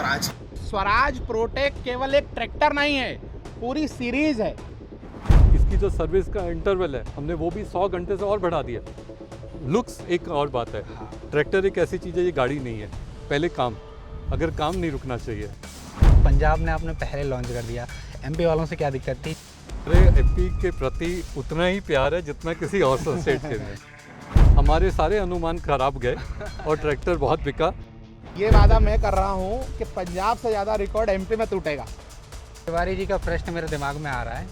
Swaraj. Swaraj protic केवल एक tractor नहीं है, पूरी सीरीज है। इसकी जो सर्विस का इंटरवल है हमने वो भी 100 घंटे से और बढ़ा दिया। लुक्स एक और बात है, ट्रैक्टर एक ऐसी चीज़ है, ये गाड़ी नहीं है। पहले काम, अगर काम नहीं रुकना चाहिए। पंजाब ने आपने पहले लॉन्च कर दिया, एमपी वालों से क्या दिक्कत थी? अरे एमपी के प्रति उतना ही प्यार है जितना किसी और स्टेट के में। हमारे सारे अनुमान खराब गए और ट्रैक्टर बहुत बिका। ये वादा मैं कर रहा हूँ कि पंजाब से ज़्यादा रिकॉर्ड एमपी में टूटेगा। तिवारी जी का प्रश्न मेरे दिमाग में आ रहा है,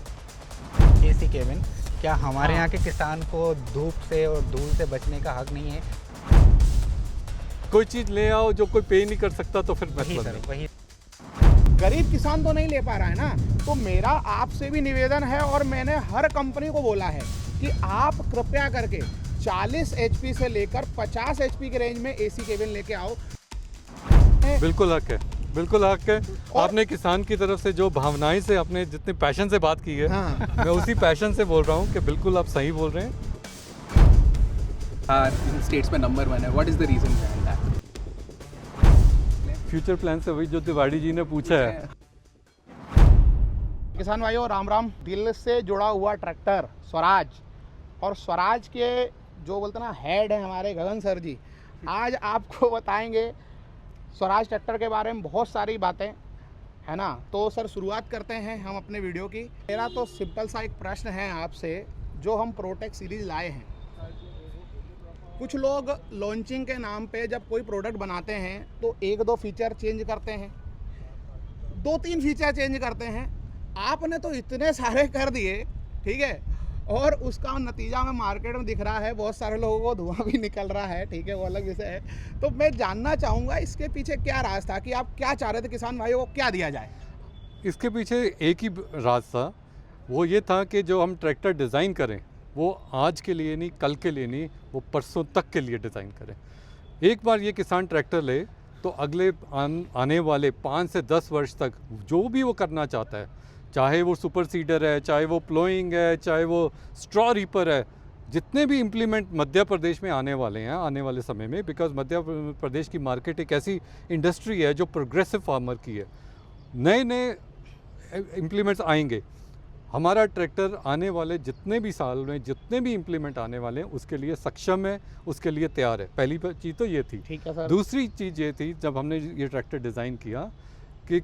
एसी केबिन, क्या हमारे यहाँ के किसान को धूप से और धूल से बचने का हक नहीं है? कोई चीज़ ले आओ जो कोई पे नहीं कर सकता तो फिर वही मतलब सर, नहीं। वही। गरीब किसान तो नहीं ले पा रहा है ना, तो मेरा आपसे भी निवेदन है और मैंने हर कंपनी को बोला है कि आप कृपया करके 40 HP से लेकर 50 HP के रेंज में एसी केबिन लेके आओ। बिल्कुल हक है, बिल्कुल हक है। आपने किसान की तरफ से जो भावनाएं से, आपने जितने पैशन से बात की है, हाँ। मैं उसी पैशन से बोल रहा हूँ कि बिल्कुल आप सही बोल रहे हैं। इन स्टेट्स में नंबर 1 है, what is the reason behind that? Future plan से वही जो तिवारी जी ने पूछा है। किसान भाइयों राम राम। दिल से जुड़ा हुआ ट्रैक्टर स्वराज, और स्वराज के जो बोलते ना हेड है हमारे गगन सर जी, आज आपको बताएंगे स्वराज ट्रैक्टर के बारे में बहुत सारी बातें, है ना। तो सर शुरुआत करते हैं हम अपने वीडियो की। मेरा तो सिंपल सा एक प्रश्न है आपसे, जो हम प्रोटेक सीरीज लाए हैं, कुछ लोग लॉन्चिंग के नाम पे जब कोई प्रोडक्ट बनाते हैं तो 1-2 फीचर चेंज करते हैं, 2-3 फीचर चेंज करते हैं। आपने तो इतने सारे कर दिए, ठीक है, और उसका नतीजा में मार्केट में दिख रहा है, बहुत सारे लोगों को धुआं भी निकल रहा है, ठीक है, वो अलग विषय है। तो मैं जानना चाहूँगा इसके पीछे क्या राज था, कि आप क्या चाह रहे थे किसान भाइयों को क्या दिया जाए? इसके पीछे एक ही राज था, वो ये था कि जो हम ट्रैक्टर डिज़ाइन करें वो आज के लिए नहीं, कल के लिए नहीं, वो परसों तक के लिए डिज़ाइन करें। एक बार ये किसान ट्रैक्टर ले तो अगले आने वाले 5 से 10 वर्ष तक जो भी वो करना चाहता है, चाहे वो सुपर सीडर है, चाहे वो प्लोइंग है, चाहे वो स्ट्रॉ रीपर है, जितने भी इम्प्लीमेंट मध्य प्रदेश में आने वाले हैं आने वाले समय में, बिकॉज मध्य प्रदेश की मार्केट एक ऐसी इंडस्ट्री है जो प्रोग्रेसिव फार्मर की है। नए नए इम्प्लीमेंट्स आएंगे। हमारा ट्रैक्टर आने वाले जितने भी साल में जितने भी इम्प्लीमेंट आने वाले हैं उसके लिए सक्षम है, उसके लिए तैयार है। पहली चीज़ तो ये थी। ठीक है सर। दूसरी चीज़ ये थी, जब हमने ये ट्रैक्टर डिज़ाइन किया, कि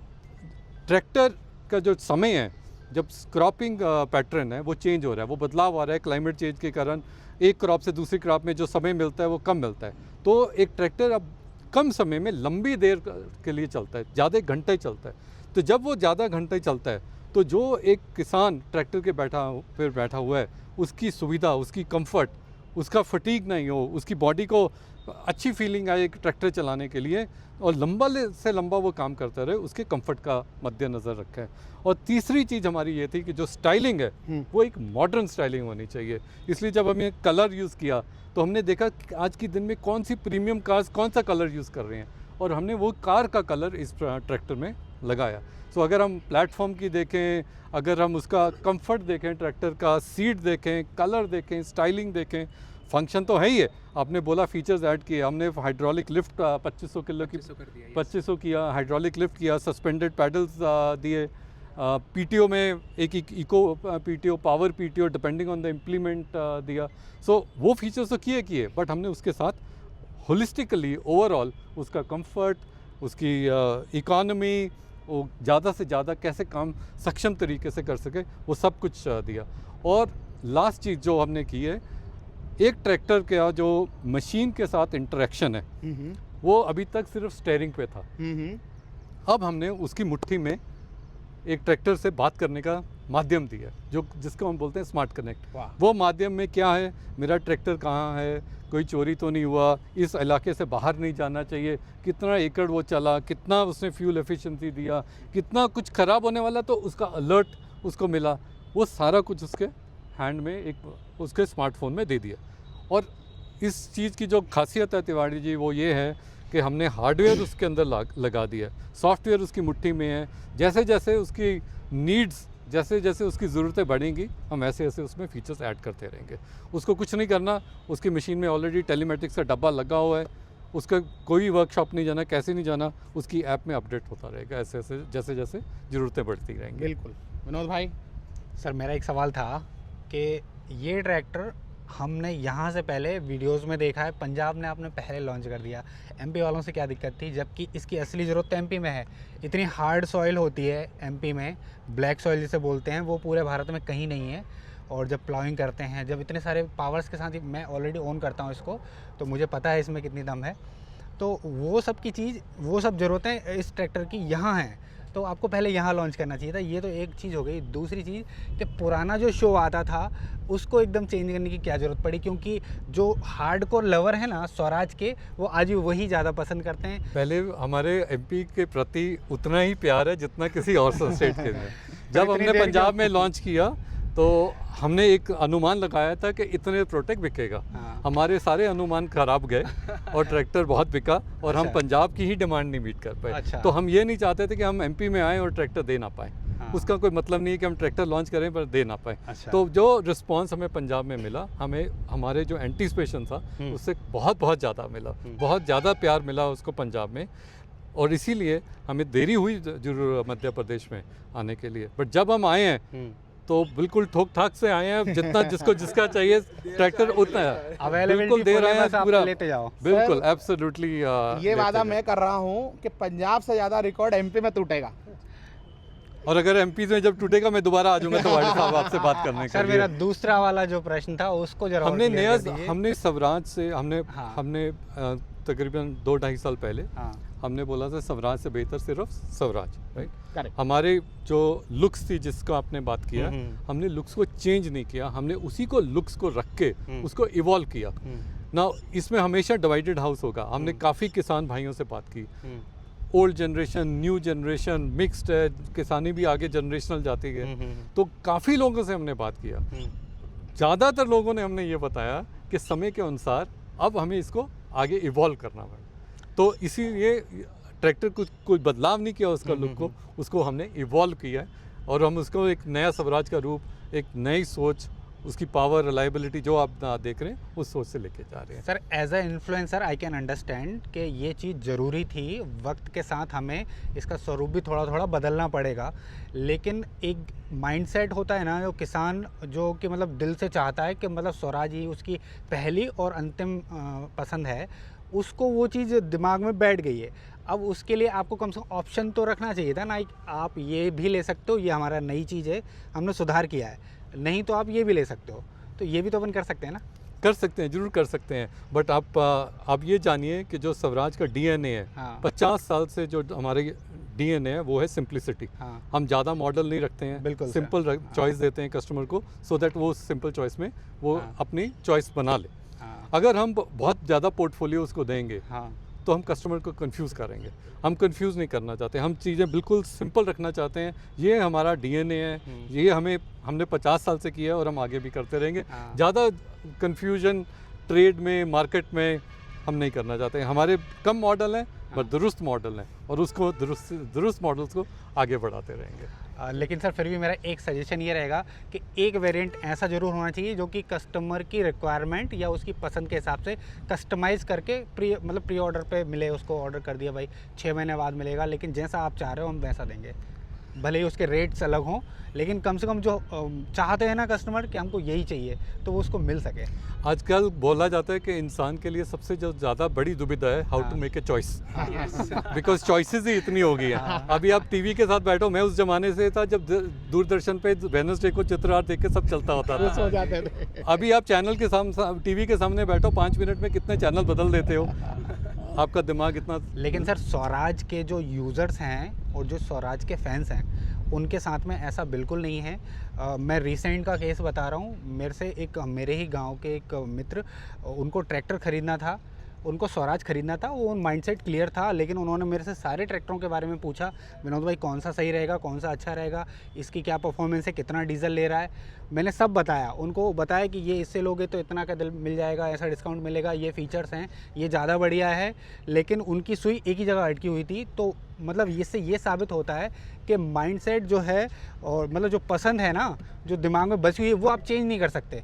ट्रैक्टर का जो समय है, जब क्रॉपिंग पैटर्न है वो चेंज हो रहा है, वो बदलाव आ रहा है क्लाइमेट चेंज के कारण। एक क्रॉप से दूसरी क्रॉप में जो समय मिलता है वो कम मिलता है। तो एक ट्रैक्टर अब कम समय में लंबी देर के लिए चलता है, ज़्यादा घंटे चलता है। तो जब वो ज़्यादा घंटे चलता है तो जो एक किसान ट्रैक्टर के बैठा हुआ है, उसकी सुविधा, उसकी कंफर्ट, उसका फटीग नहीं हो, उसकी बॉडी को अच्छी फीलिंग आए एक ट्रैक्टर चलाने के लिए, और लंबा से लंबा वो काम करता रहे, उसके कंफर्ट का मद्देनज़र रखा है। और तीसरी चीज़ हमारी ये थी कि जो स्टाइलिंग है वो एक मॉडर्न स्टाइलिंग होनी चाहिए। इसलिए जब हमने कलर यूज़ किया तो हमने देखा कि आज के दिन में कौन सी प्रीमियम कार्स कौन सा कलर यूज़ कर रहे हैं, और हमने वो कार का कलर इस ट्रैक्टर में लगाया। तो अगर हम प्लेटफॉर्म की देखें, अगर हम उसका कंफर्ट देखें, ट्रैक्टर का सीट देखें, कलर देखें, स्टाइलिंग देखें, फंक्शन तो है ही है। आपने बोला फीचर्स ऐड किए, हमने हाइड्रोलिक लिफ्ट 2500 किलो की 2500 किया, हाइड्रोलिक लिफ्ट किया, सस्पेंडेड पैडल्स दिए, पीटीओ में एक eco PTO, power PTO, depending on the implement दिया। सो वो फीचर्स तो किए, बट हमने उसके साथ होलिस्टिकली ओवरऑल उसका कंफर्ट, उसकी इकॉनमी, वो ज़्यादा से ज़्यादा कैसे काम सक्षम तरीके से कर सके, वो सब कुछ दिया। और लास्ट चीज़ जो हमने की है, एक ट्रैक्टर का जो मशीन के साथ इंटरेक्शन है वो अभी तक सिर्फ स्टीयरिंग पे था। अब हमने उसकी मुट्ठी में एक ट्रैक्टर से बात करने का माध्यम दिया, जिसको हम बोलते हैं स्मार्ट कनेक्ट। वो माध्यम में क्या है, मेरा ट्रैक्टर कहाँ है, कोई चोरी तो नहीं हुआ, इस इलाके से बाहर नहीं जाना चाहिए, कितना एकड़ वो चला, कितना उसने फ्यूल एफिशिएंसी दिया, कितना कुछ ख़राब होने वाला तो उसका अलर्ट उसको मिला, वो सारा कुछ उसके हैंड में एक उसके स्मार्टफोन में दे दिया। और इस चीज़ की जो खासियत है तिवारी जी वो ये है कि हमने हार्डवेयर उसके अंदर लगा दिया, सॉफ्टवेयर उसकी मुट्ठी में है। जैसे जैसे उसकी नीड्स, जैसे जैसे उसकी ज़रूरतें बढ़ेंगी, हम ऐसे ऐसे उसमें फीचर्स ऐड करते रहेंगे। उसको कुछ नहीं करना, उसकी मशीन में ऑलरेडी टेलीमेटिक्स का डब्बा लगा हुआ है, उसका कोई वर्कशॉप नहीं जाना, कैसे नहीं जाना, उसकी ऐप में अपडेट होता रहेगा ऐसे ऐसे जैसे जैसे ज़रूरतें बढ़ती रहेंगी। बिल्कुल। विनोद भाई, सर मेरा एक सवाल था कि ये ट्रैक्टर हमने यहाँ से पहले वीडियोस में देखा है, पंजाब ने आपने पहले लॉन्च कर दिया, एमपी वालों से क्या दिक्कत थी, जबकि इसकी असली ज़रूरत तो एमपी में है। इतनी हार्ड सॉइल होती है एमपी में, ब्लैक सॉइल जिसे बोलते हैं, वो पूरे भारत में कहीं नहीं है। और जब प्लाउइंग करते हैं, जब इतने सारे पावर्स के साथ ही, मैं ऑलरेडी ओन करता हूँ इसको, तो मुझे पता है इसमें कितनी दम है। तो वो सब की चीज़, वो सब ज़रूरतें इस ट्रैक्टर की यहाँ हैं, तो आपको पहले यहाँ लॉन्च करना चाहिए था। ये तो एक चीज़ हो गई। दूसरी चीज़ कि पुराना जो शो आता था उसको एकदम चेंज करने की क्या ज़रूरत पड़ी, क्योंकि जो हार्डकोर लवर है ना स्वराज के, वो आज भी वही ज़्यादा पसंद करते हैं। पहले हमारे एमपी के प्रति उतना ही प्यार है जितना किसी और स्टेट के लिए। जब हमने पंजाब में लॉन्च किया तो हमने एक अनुमान लगाया था कि इतने प्रोटेक्ट बिकेगा। हाँ। हमारे सारे अनुमान खराब गए और ट्रैक्टर बहुत बिका और हम अच्छा। पंजाब की ही डिमांड नहीं मीट कर पाए। अच्छा। तो हम ये नहीं चाहते थे कि हम एमपी में आएँ और ट्रैक्टर दे ना पाएँ। हाँ। उसका कोई मतलब नहीं है कि हम ट्रैक्टर लॉन्च करें पर दे ना पाए। अच्छा। तो जो रिस्पांस हमें पंजाब में मिला, हमें हमारे जो एंटीसिपेशन था उससे बहुत बहुत ज़्यादा मिला, बहुत ज़्यादा प्यार मिला उसको पंजाब में, और इसीलिए हमें देरी हुई जरूर मध्य प्रदेश में आने के लिए। बट जब हम आए हैं तो बिल्कुल ठोक ठाक से आए हैं, जितना जिसको जिसका चाहिए ट्रैक्टर उतना है, Availability बिल्कुल दे रहे हैं बस आप पूरा, लेते जाओ। बिल्कुल एब्सोल्युटली। ये वादा मैं कर रहा हूँ कि पंजाब से ज़्यादा रिकॉर्ड एमपी में टूटेगा। और अगर एमपी में जब टूटेगा मैं दोबारा आ जाऊंगा तो वाले साहब आपसे बात करने के सर लिए। मेरा दूसरा वाला जो प्रश्न था उसको जरा हमने और clear नया, कर दीजिए। हमने स्वराज से हाँ। हमने तकरीबन 2-2.5 साल पहले हाँ। हमने बोला था स्वराज से बेहतर सिर्फ स्वराज, राइट। करेक्ट। हमारे जो लुक्स थी जिसको आपने बात किया, हमने लुक्स को चेंज नहीं किया, हमने उसी को लुक्स को रख के उसको इवॉल्व किया ना। इसमें हमेशा डिवाइडेड हाउस होगा। हमने काफ़ी किसान भाइयों से बात की, old generation, new generation, mixed है, किसानी भी आगे जनरेशनल जाती है। तो काफ़ी लोगों से हमने बात किया, ज़्यादातर लोगों ने हमने ये बताया कि समय के अनुसार अब हमें इसको आगे इवॉल्व करना पड़ा। तो इसीलिए ट्रैक्टर कुछ कोई बदलाव नहीं किया उसका लुक को, उसको हमने इवॉल्व किया है और हम उसको एक नया स्वराज का रूप, एक नई सोच, उसकी पावर, रिलायबिलिटी जो आप देख रहे हैं उस सोच से लेके जा रहे हैं। Sir as a influencer I can understand कि ये चीज़ ज़रूरी थी, वक्त के साथ हमें इसका स्वरूप भी थोड़ा थोड़ा बदलना पड़ेगा, लेकिन एक माइंडसेट होता है ना जो किसान, जो कि मतलब दिल से चाहता है कि मतलब स्वराज ही उसकी पहली और अंतिम पसंद है, उसको वो चीज़ दिमाग में बैठ गई है। अब उसके लिए आपको कम से कम ऑप्शन तो रखना चाहिए था ना, आप ये भी ले सकते हो, ये हमारा नई चीज़ है, हमने सुधार किया है, नहीं तो आप ये भी ले सकते हो, तो ये भी तो अपन कर सकते हैं ना। कर सकते हैं, जरूर कर सकते हैं, बट आप ये जानिए कि जो स्वराज का डीएनए है, हाँ। 50 साल से जो हमारे डीएनए है वो है सिंप्लिसिटी। हाँ। हम ज़्यादा मॉडल नहीं रखते हैं, बिल्कुल सर। सिंपल चॉइस देते हैं कस्टमर को, सो दैट वो सिंपल चॉइस में वो हाँ। अपनी चॉइस बना ले। हाँ। अगर हम बहुत ज़्यादा पोर्टफोलियो उसको देंगे हाँ। तो हम कस्टमर को कंफ्यूज करेंगे। हम कंफ्यूज नहीं करना चाहते, हम चीज़ें बिल्कुल सिंपल रखना चाहते हैं। ये हमारा डीएनए है, ये हमने 50 साल से किया है और हम आगे भी करते रहेंगे। हाँ। ज़्यादा कंफ्यूजन ट्रेड में, मार्केट में हम नहीं करना चाहते। हमारे कम मॉडल हैं पर दुरुस्त मॉडल हैं और उसको दुरुस्त मॉडल्स को आगे बढ़ाते रहेंगे। लेकिन सर फिर भी मेरा एक सजेशन ये रहेगा कि एक वेरिएंट ऐसा ज़रूर होना चाहिए जो कि कस्टमर की रिक्वायरमेंट या उसकी पसंद के हिसाब से कस्टमाइज़ करके प्री ऑर्डर पे मिले, उसको ऑर्डर कर दिया भाई 6 महीने बाद मिलेगा, लेकिन जैसा आप चाह रहे हो हम वैसा देंगे, भले ही उसके रेट्स अलग हों, लेकिन कम से कम जो चाहते हैं ना कस्टमर कि हमको यही चाहिए तो वो उसको मिल सके। आजकल बोला जाता है कि इंसान के लिए सबसे जो ज़्यादा बड़ी दुविधा है how to make a choice, because choices ही इतनी हो गई है। अभी आप टीवी के साथ बैठो, मैं उस जमाने से था जब दूरदर्शन पे वेडनेसडे को चित्रहार देख के सब चलता होता खुश हो था। जाते थे। अभी आप चैनल के सामने, टीवी के सामने बैठो, 5 मिनट में कितने चैनल बदल देते हो, आपका दिमाग इतना। लेकिन सर स्वराज के जो यूज़र्स हैं और जो स्वराज के फैंस हैं उनके साथ में ऐसा बिल्कुल नहीं है। मैं रिसेंट का केस बता रहा हूँ, मेरे ही गांव के एक मित्र, उनको ट्रैक्टर ख़रीदना था, उनको स्वराज ख़रीदना था, वो माइंडसेट क्लियर था, लेकिन उन्होंने मेरे से सारे ट्रैक्टरों के बारे में पूछा, विनोद भाई कौन सा सही रहेगा, कौन सा अच्छा रहेगा, इसकी क्या परफॉर्मेंस है, कितना डीजल ले रहा है। मैंने सब बताया, उनको बताया कि ये इससे लोगे तो इतना का मिल जाएगा, ऐसा डिस्काउंट मिलेगा, ये फीचर्स हैं, ये ज़्यादा बढ़िया है, लेकिन उनकी सुई एक ही जगह अटकी हुई थी। तो मतलब इससे ये साबित होता है कि माइंडसेट जो है और मतलब जो पसंद है ना, जो दिमाग में बसी हुई है, वो आप चेंज नहीं कर सकते,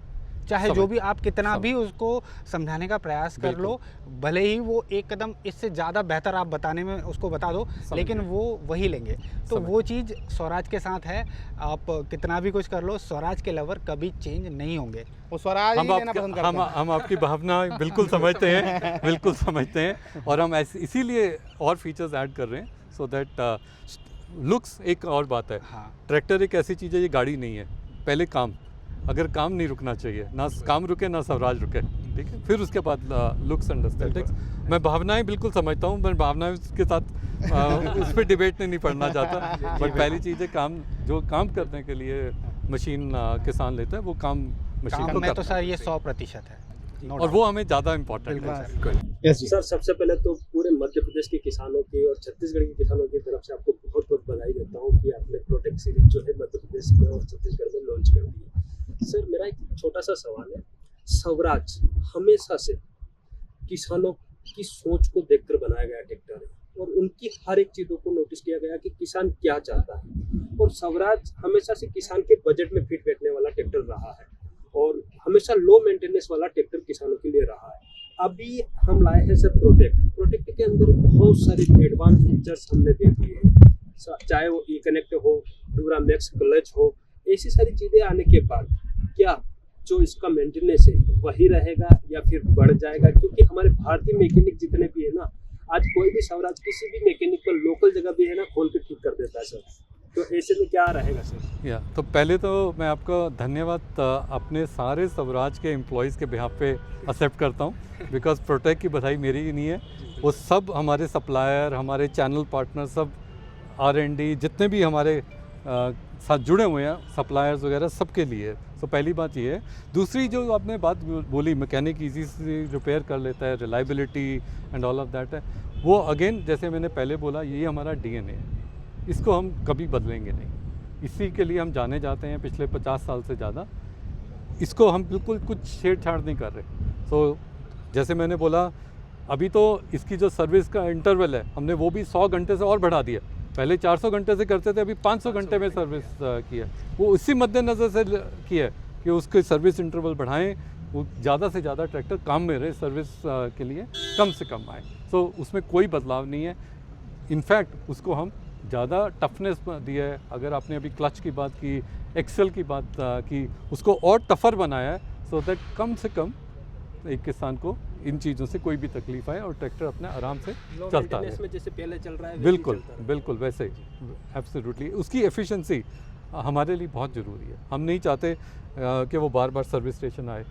चाहे जो समझ- भी आप कितना समझ। भी उसको समझाने का प्रयास कर लो, भले ही वो एक कदम इससे ज़्यादा बेहतर आप बताने में उसको बता दो, लेकिन गया। वो वही लेंगे। तो समझ वो चीज़ स्वराज के साथ है। आप कितना भी कुछ कर लो, स्वराज के लवर कभी चेंज नहीं होंगे। वो स्वराज ही हम लेना पसंद करते हैं। हम आपकी भावना बिल्कुल समझते हैं, बिल्कुल समझते हैं, और हम ऐसे इसीलिए और फीचर्स ऐड कर रहे हैं सो दैट लुक्स एक और बात है। हाँ, ट्रैक्टर एक ऐसी चीज़ है, ये गाड़ी नहीं है। पहले काम, अगर काम नहीं रुकना चाहिए, ना काम रुके ना स्वराज रुके, ठीक है, फिर उसके बाद लुक्स एंड एस्थेटिक्स। मैं भावनाएं बिल्कुल समझता हूँ, मैं भावनाएं के साथ उस पर डिबेट नहीं पढ़ना चाहता, बट पहली चीज़ है काम, जो काम करने के लिए मशीन किसान लेता है वो काम मशीन काम को में तो करना सर है। ये 100% है। No और doubt। वो हमें ज़्यादा इम्पोर्टेंट बिल्कुल है। सर। यस जी। सर सबसे पहले तो पूरे मध्य प्रदेश के किसानों की और छत्तीसगढ़ के किसानों की तरफ से आपको बहुत बहुत बधाई देता हूँ कि आपने प्रोटेक्ट सीरीज जो है मध्य प्रदेश में और छत्तीसगढ़ में लॉन्च कर दी है। सर मेरा एक छोटा सा सवाल है, स्वराज हमेशा से किसानों की सोच को देखकर बनाया गया ट्रैक्टर है और उनकी हर एक चीज़ों को नोटिस किया गया कि किसान क्या चाहता है, और स्वराज हमेशा से किसान के बजट में फिट बैठने वाला ट्रैक्टर रहा है और हमेशा लो मेंटेनेंस वाला ट्रैक्टर किसानों के लिए रहा है। अभी हम लाए हैं सर प्रोटेक्ट के अंदर बहुत सारे एडवांस फीचर्स हमने दे दिए हैं, चाहे वो ई कनेक्ट हो, डूरामैक्स क्लच हो, ऐसी सारी चीज़ें आने के बाद क्या जो इसका मेंटेनेंस है वही रहेगा या फिर बढ़ जाएगा? क्योंकि हमारे भारतीय मैकेनिक जितने भी है ना, आज कोई भी स्वराज किसी भी मैकेनिक को लोकल जगह भी है ना खोल के ठीक कर देता है सर, तो ऐसे में क्या रहेगा सर? या तो पहले तो मैं आपका धन्यवाद अपने सारे स्वराज के एम्प्लॉयज़ के बिहाफ पे एक्सेप्ट करता हूँ, बिकॉज प्रोटेक्ट की बधाई मेरी ही नहीं है, वो सब हमारे सप्लायर, हमारे चैनल पार्टनर, सब R&D जितने भी हमारे साथ जुड़े हुए हैं, सप्लायर्स वगैरह, सबके लिए। तो पहली बात ये है। दूसरी जो आपने बात बोली, मैकेनिक इजी से रिपेयर कर लेता है, reliability and all of that है, वो अगेन जैसे मैंने पहले बोला, ये हमारा DNA है, इसको हम कभी बदलेंगे नहीं। इसी के लिए हम जाने जाते हैं पिछले 50 साल से ज़्यादा। इसको हम बिल्कुल कुछ छेड़छाड़ नहीं कर रहे। तो जैसे मैंने बोला, अभी तो इसकी जो सर्विस का इंटरवल है, हमने वो भी 100 घंटे से और बढ़ा दिया। पहले 400 घंटे से करते थे, अभी 500 घंटे में सर्विस की है। वो इसी मद्देनज़र से की है कि उसके सर्विस इंटरवल बढ़ाएं, वो ज़्यादा से ज़्यादा ट्रैक्टर काम में रहे, सर्विस के लिए कम से कम आए। तो उसमें कोई बदलाव नहीं है। इनफैक्ट उसको हम ज़्यादा टफनेस दिया है। अगर आपने अभी क्लच की बात की, एक्सेल की बात की, उसको और टफ़र बनाया है, सो दैट कम से कम एक किसान को इन चीज़ों से कोई भी तकलीफ आए और ट्रैक्टर अपने आराम से लो चलता मेंटेनेंस है। में जैसे पहले चल रहा है वैसे ही बिल्कुल चलता रहे। बिल्कुल वैसे ही, एब्सोल्युटली। उसकी एफिशिएंसी हमारे लिए बहुत ज़रूरी है। हम नहीं चाहते कि वो बार बार सर्विस स्टेशन आए,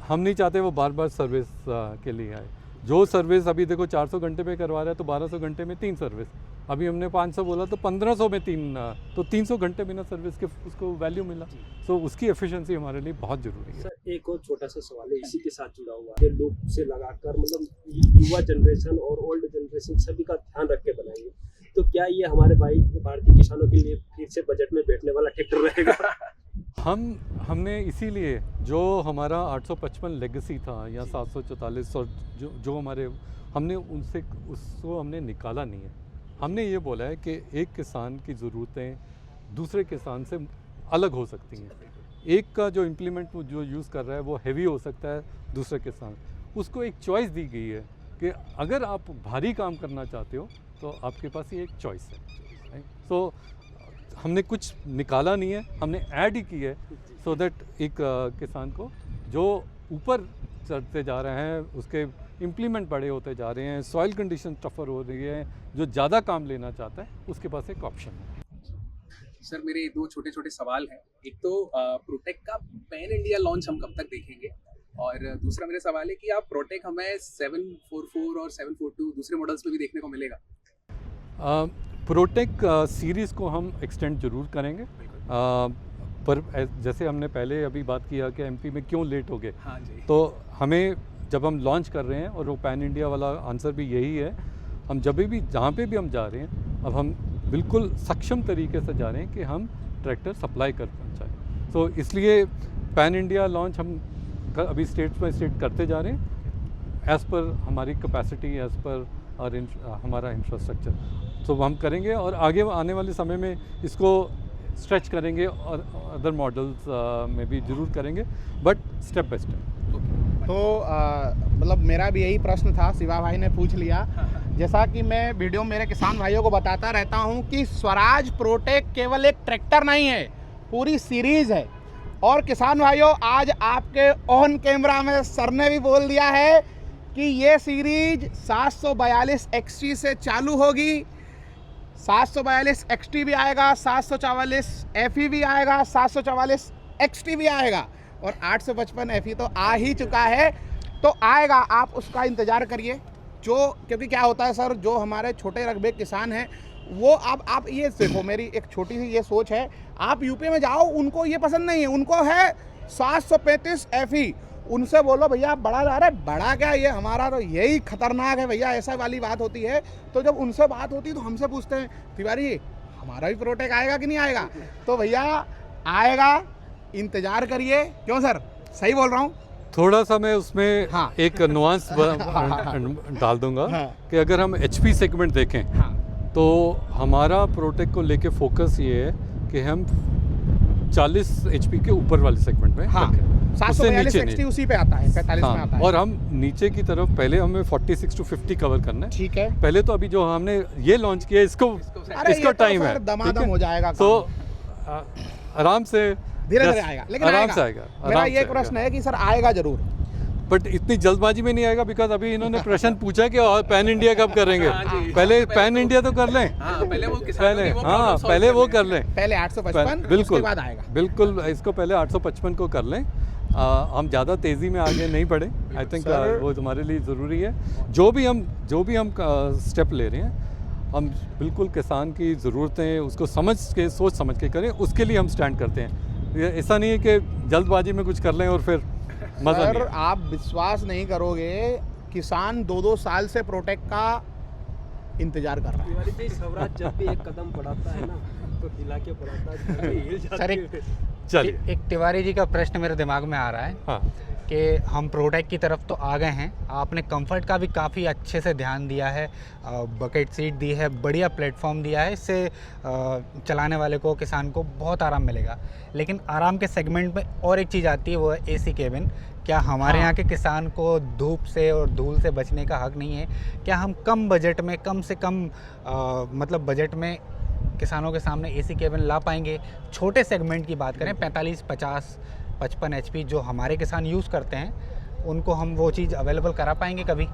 हम नहीं चाहते वो बार बार सर्विस के लिए आए। जो सर्विस अभी देखो 400 घंटे में करवा रहा है, तो 1200 घंटे में 3 सर्विस। अभी हमने 500 बोला तो 1500 में 3, तो 300 घंटे बिना सर्विस के उसको वैल्यू मिला। तो उसकी एफिशिएंसी हमारे लिए बहुत ज़रूरी है। सर एक और छोटा सा सवाल है इसी के साथ जुड़ा हुआ है, लूप से लगाकर मतलब युवा जनरेशन और ओल्ड जनरेशन सभी का ध्यान रख के बनाइए, तो क्या ये हमारे भाई भारतीय किसानों के लिए फिर से बजट में बैठने वाला ट्रैक्टर रहेगा? हमने इसीलिए जो हमारा 855 लेगेसी था या 744 और जो हमारे, हमने उनसे उसको हमने निकाला नहीं है। हमने ये बोला है कि एक किसान की ज़रूरतें दूसरे किसान से अलग हो सकती हैं। एक का जो इम्प्लीमेंट जो यूज़ कर रहा है वो हैवी हो सकता है, दूसरे किसान, उसको एक चॉइस दी गई है कि अगर आप भारी काम करना चाहते हो तो आपके पास ये एक चॉइस है। तो हमने कुछ निकाला नहीं है, हमने ऐड ही की है, सो दैट एक किसान को जो ऊपर चढ़ते जा रहे हैं, उसके इम्प्लीमेंट बड़े होते जा रहे हैं, सॉइल कंडीशन टफर हो रही है, जो ज़्यादा काम लेना चाहता है उसके पास एक ऑप्शन है। सर मेरे दो छोटे छोटे सवाल हैं। एक तो प्रोटेक्ट का पैन इंडिया लॉन्च हम कब तक देखेंगे, और दूसरा मेरा सवाल है कि आप प्रोटेक्ट हमें 744 और 742 दूसरे मॉडल्स में भी देखने को मिलेगा? प्रोटेक सीरीज़ को हम एक्सटेंड ज़रूर करेंगे, पर जैसे हमने पहले अभी बात किया कि एमपी में क्यों लेट हो गए, हाँ जी। तो हमें जब हम लॉन्च कर रहे हैं, और वो पैन इंडिया वाला आंसर भी यही है, हम जब भी जहाँ पे भी हम जा रहे हैं, अब हम बिल्कुल सक्षम तरीके से जा रहे हैं कि हम ट्रैक्टर सप्लाई कर पहुँचाएँ। तो इसलिए पैन इंडिया लॉन्च हम अभी स्टेट बाई स्टेट करते जा रहे हैं, एज़ पर हमारी कैपेसिटी, एज़ पर और हमारा इंफ्रास्ट्रक्चर। तो हम करेंगे, और आगे आने वाले समय में इसको स्ट्रेच करेंगे और अदर मॉडल्स में भी ज़रूर करेंगे, बट स्टेप बाय स्टेप। तो मतलब मेरा भी यही प्रश्न था, शिवा भाई ने पूछ लिया। जैसा कि मैं वीडियो मेरे किसान भाइयों को बताता रहता हूं कि स्वराज प्रोटेक केवल एक ट्रैक्टर नहीं है, पूरी सीरीज़ है। और किसान भाइयों, आज आपके ऑन कैमरा में सर ने भी बोल दिया है कि ये सीरीज 742 XT से चालू होगी। 742 XT भी आएगा, 744 FE भी आएगा, 744 XT भी आएगा और 855 FE तो आ ही चुका है। तो आएगा, आप उसका इंतज़ार करिए। क्योंकि क्या होता है सर, जो हमारे छोटे रकबे किसान हैं वो अब आप ये देखो, मेरी एक छोटी सी ये सोच है, आप यूपी में जाओ, उनको ये पसंद नहीं है, उनको है 735 FE। उनसे बोलो भैया आप बड़ा जा रहे, बड़ा क्या, ये हमारा तो यही खतरनाक है भैया, ऐसा वाली बात होती है। तो जब उनसे बात होती है तो हमसे पूछते हैं, तिवारी हमारा भी प्रोटेक आएगा कि नहीं आएगा? तो भैया आएगा, इंतज़ार करिए। क्यों सर, सही बोल रहा हूँ? थोड़ा सा मैं उसमें हाँ। एक नुआंस डाल दूंगा हाँ। कि अगर हम HP सेगमेंट देखें हाँ, तो हमारा प्रोटेक को लेके फोकस ये है कि हम 40 HP के ऊपर वाले सेगमेंट में हाँ, रखें। उससे 742 नीचे XT नहीं। उसी पे आता है, 45 में आता हाँ, है। और हम नीचे की तरफ पहले हमें 46 to 50 कवर करना है। ठीक है। पहले तो अभी जो हमने ये लॉन्च किया इसको अरे इसको ये तो टाइम सर है, दमादम ठीक है? हो जाएगा तो काम। आराम से धीरे धीरे just आएगा, लेकिन आराम से आएगा। मेरा आराम ये से प्रश्न आएगा। है कि सर आएगा जरूर। बट इतनी जल्दबाजी में नहीं आएगा, बिकॉज अभी इन्होंने प्रश्न पूछा कि और पैन इंडिया कब करेंगे। हाँ जी, पहले पहले पैन तो- इंडिया तो कर लें, हाँ, पहले वो किसानों पहले की वो हाँ problem solve पहले वो लें। कर लें। पहले 855 बिल्कुल उसके बाद आएगा। बिल्कुल, इसको पहले 855 को कर लें। हम ज़्यादा तेज़ी में आगे नहीं बढ़े। आई थिंक सर- वो हमारे लिए ज़रूरी है। जो भी हम स्टेप ले रहे हैं, हम बिल्कुल किसान की ज़रूरतें उसको समझ के, सोच समझ के करें, उसके लिए हम स्टैंड करते हैं। ये ऐसा नहीं है कि जल्दबाजी में कुछ कर लें और फिर मज़ा नहीं सर है। आप विश्वास नहीं करोगे, किसान 2-2 साल से प्रोटेक्ट का इंतजार कर रहा है। तिवारी जी, स्वराज जब भी एक कदम बढ़ाता है ना तो हिला के बढ़ाता है, घर में हिल जाती सर, है। चलिए, एक तिवारी जी का प्रश्न मेरे दिमाग में आ रहा है हाँ कि हम प्रोटेक की तरफ तो आ गए हैं, आपने कंफर्ट का भी काफ़ी अच्छे से ध्यान दिया है, बकेट सीट दी है, बढ़िया प्लेटफॉर्म दिया है, इससे चलाने वाले को, किसान को बहुत आराम मिलेगा। लेकिन आराम के सेगमेंट में और एक चीज़ आती है, वो है AC केबिन। क्या हमारे यहाँ के किसान को धूप से और धूल से बचने का हक नहीं है? क्या हम कम बजट में, कम से कम मतलब बजट में किसानों के सामने AC केबिन ला पाएंगे? छोटे सेगमेंट की बात करें, 45, 50, 55 HP जो हमारे किसान यूज़ करते हैं, उनको हम वो चीज़ अवेलेबल करा पाएंगे कभी?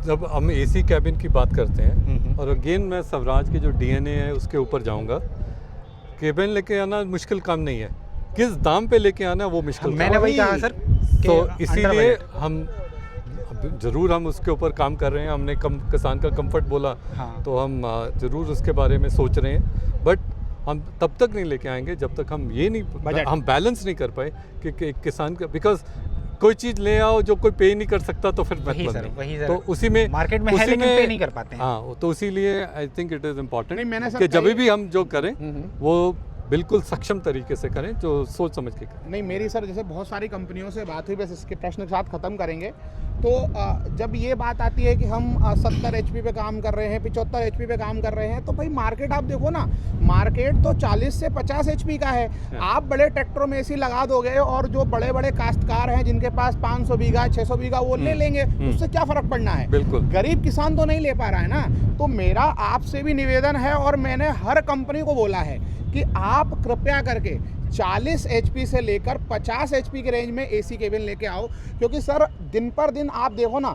जब हम AC कैबिन की बात करते हैं, हम्म। और अगेन मैं स्वराज के जो DNA है उसके ऊपर जाऊंगा। केबिन लेके आना मुश्किल काम नहीं है, किस दाम पे लेके आना वो मुश्किल काम मैंने है। वही कहा सर, कि तो under इसीलिए budget। हम ज़रूर हम उसके ऊपर काम कर रहे हैं। हमने किसान का कंफर्ट बोला, हाँ। तो हम ज़रूर उसके बारे में सोच रहे हैं। बट हम तब तक नहीं लेके आएंगे जब तक हम ये नहीं, Budget। हम बैलेंस नहीं कर पाए कि किसान का, बिकॉज कोई चीज़ ले आओ जो कोई पे नहीं कर सकता तो फिर वही मतलब सर, नहीं। वही सर। तो उसी में मार्केट में है उसी लेकिन में- पे नहीं कर पाते हैं। हाँ, तो इसीलिए I think it is important नहीं, मैंने सर कि जब कई- भी हम जो करें वो बिल्कुल सक्षम तरीके से करें, जो सोच समझ के करें। नहीं, मेरी सर जैसे बहुत सारी कंपनियों से बात हुई, बस इसके प्रश्न के साथ ख़त्म करेंगे। तो जब ये बात आती है कि हम 70 HP पे काम कर रहे हैं, 75 HP पे काम कर रहे हैं, तो भाई मार्केट आप देखो ना, मार्केट तो 40 से 50 HP का है। आप बड़े ट्रैक्टरों में AC लगा दोगे और जो बड़े बड़े काश्तकार हैं जिनके पास 500 बीघा 600 बीघा वो ले लेंगे, उससे क्या फ़र्क पड़ना है? बिल्कुल। गरीब किसान तो नहीं ले पा रहा है ना। तो मेरा आपसे भी निवेदन है, और मैंने हर कंपनी को बोला है कि आप कृपया करके 40 HP से लेकर 50 HP के रेंज में AC केबिन लेके आओ। क्योंकि सर दिन पर दिन आप देखो ना,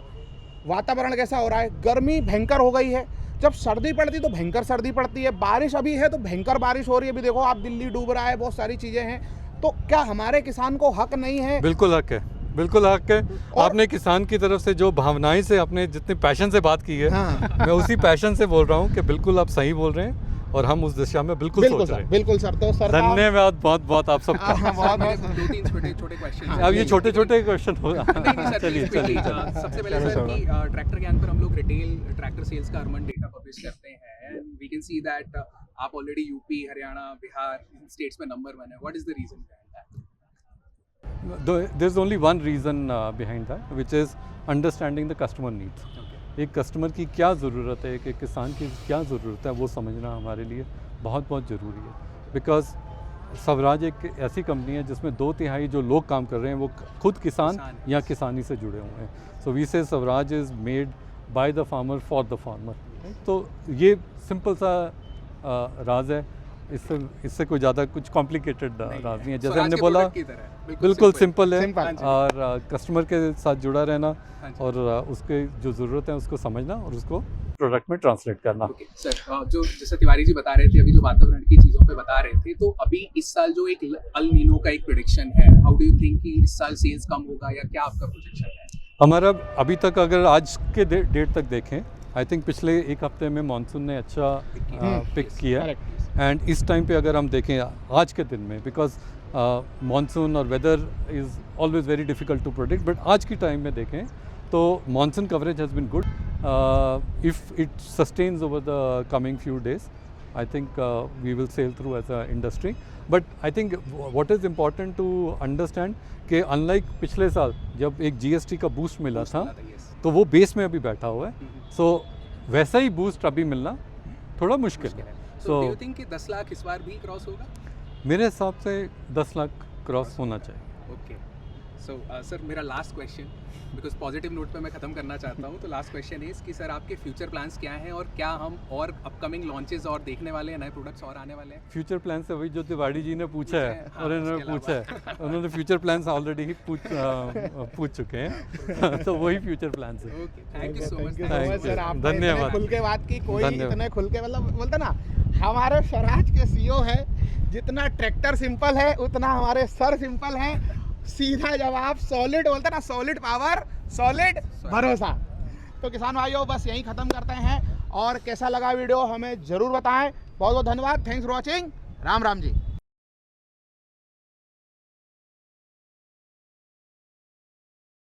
वातावरण कैसा हो रहा है, गर्मी भयंकर हो गई है। जब सर्दी पड़ती तो भयंकर सर्दी पड़ती है, बारिश अभी है तो भयंकर बारिश हो रही है। अभी देखो आप, दिल्ली डूब रहा है, बहुत सारी चीज़ें हैं। तो क्या हमारे किसान को हक नहीं है? बिल्कुल हक है, बिल्कुल हक है। आपने किसान की तरफ से जो भावनाएं से, अपने जितने पैशन से बात की है, हाँ। मैं उसी पैशन से बोल रहा हूँ कि बिल्कुल आप सही बोल रहे हैं और हम उस दिशा में बिल्कुल बिल्कुल सोच सर, रहे हैं। बिल्कुल सर। तो सर धन्यवाद बहुत बहुत आप सबका। बहुत मेरे बहुत 2-3 छोटे क्वेश्चन अब ये छोटे छोटे क्वेश्चन हो नहीं सर, चलिए please, चलिए please, चलिए। सबसे पहले सर कि ट्रैक्टर ज्ञान पर हम लोग रिटेल ट्रैक्टर सेल्स का अर्मन डेटा पब्लिश करते हैं, and we can see that आप ऑलरेडी यूपी, हरियाणा, बिहार स्टेट्स में नंबर 1 है। What is the reason behind that? There's only one reason behind that, which is understanding the customer needs. एक customer की क्या ज़रूरत है, कि किसान की क्या ज़रूरत है, वो समझना हमारे लिए बहुत बहुत ज़रूरी है। बिकॉज स्वराज एक ऐसी कंपनी है जिसमें 2/3 जो लोग काम कर रहे हैं वो खुद किसान या किसानी से जुड़े हुए हैं. सो वी से Swaraj is made by the farmer for the farmer. तो ये सिंपल सा राज है. इससे कोई ज़्यादा कुछ कॉम्प्लिकेटेड राज नहीं है. जैसे हमने बोला बिल्कुल सिंपल है. Simple. और कस्टमर के साथ जुड़ा रहना हाँ जी. और उसके जो ज़रूरत है उसको समझना और उसको प्रोडक्ट में ट्रांसलेट करना. ओके सर, जो जैसे तिवारी जी बता रहे थे अभी जो वातावरण की चीज़ों पे बता रहे थे, तो अभी इस साल जो एक अल नीनो का एक प्रेडिक्शन है, हाउ डू यू थिंक कि इस साल सेल्स कम होगा या क्या आपका प्रोजेक्शन है? हमारा अभी तक अगर आज के डेट तक देखें, आई थिंक पिछले एक हफ्ते में मानसून ने अच्छा पिक किया. Correct. एंड इस टाइम पे अगर हम देखें आज के दिन में, बिकॉज मानसून और weather is always very difficult to predict, but आज की टाइम में देखें तो monsoon coverage has been good. If it sustains over the coming few days, I think we will sail through as a industry. But I think what is important to understand कि unlike पिछले साल जब एक GST का boost मिला था, तो वो बेस में अभी बैठा हुआ है. सो वैसा ही बूस्ट अभी मिलना थोड़ा मुश्किल है. सो डू यू थिंक कि 10 लाख इस बार भी क्रॉस होगा? मेरे हिसाब से 10 लाख क्रॉस होना चाहिए. ओके सो सर, मेरा last question, because positive note पे मैं ख़त्म करना चाहता हूँ, तो लास्ट क्वेश्चन इज़ कि सर आपके फ्यूचर प्लान्स क्या हैं और क्या हम और अपकमिंग लॉन्चेस और देखने वाले हैं, नए प्रोडक्ट्स और आने वाले हैं? फ्यूचर प्लान से वही जो तिवारी जी ने पूछा है हाँ, और इन्होंने उसके पूछा है, उन्होंने फ्यूचर प्लान्स ऑलरेडी ही पूछ चुके हैं. तो वही फ्यूचर प्लान है. Okay, thank you so much. Thank you so Thank much, you. sir. आपने इतने धन्यवाद. खुल के बात की, कोई धन्यवाद. इतने खुल के मतलब बोलते ना, हमारे स्वराज के CEO है, जितना ट्रैक्टर सिंपल है उतना हमारे सर सिंपल है. सीधा जवाब, सॉलिड बोलते ना, सॉलिड पावर, सॉलिड भरोसा. तो किसान भाइयों बस यहीं ख़त्म करते हैं, और कैसा लगा वीडियो हमें ज़रूर बताएं. बहुत बहुत धन्यवाद. Thanks for watching. Ram Ram ji.